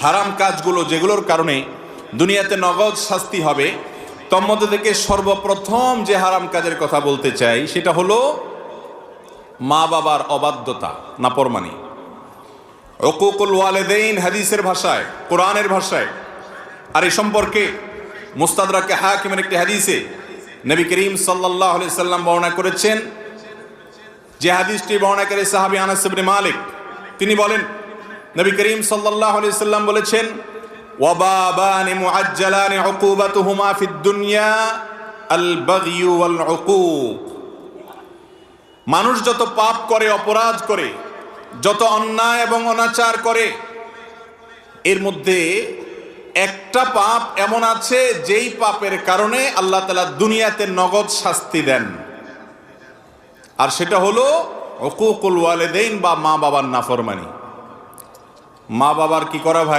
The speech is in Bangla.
হারাম কাজগুলো যেগুলোর কারণে দুনিয়াতে নগদ শাস্তি হবে, তোর মধ্যে থেকে সর্বপ্রথম যে হারাম কাজের কথা বলতে চাই সেটা হলো মা বাবার অবাধ্যতা, নাফরমানি। উকুকুল ওয়ালিদাইন হাদিসের ভাষায়, কোরআনের ভাষায়। আর এই সম্পর্কে মুস্তাদরাকে হাকিমের একটি হাদিসে নবী করিম সাল্লাল্লাহু আলাইহি সাল্লাম বর্ণনা করেছেন, যে হাদিসটি বর্ণনাকারী সাহাবী আনাস ইবনে মালিক, তিনি বলেন নবী করিম সাল্লাল্লাহু আলাইহি সাল্লাম বলেছেন, ওয়া বাবানি মুআজ্জালানি উকুবাতুহুমা ফিদ দুনিয়া আল বাগয়ু ওয়াল উকুক। মানুষ যত পাপ করে, অপরাধ করে, যত অন্যায় এবং অনাচার করে, এর মধ্যে একটা পাপ এমন আছে যেই পাপের কারণে আল্লাহ তাআলা দুনিয়াতে নগদ শাস্তি দেন, আর সেটা হলো উকুকুল ওয়ালিদাইন বা মা বাবার নাফরমানি। মা বাবার কি করা ভাই?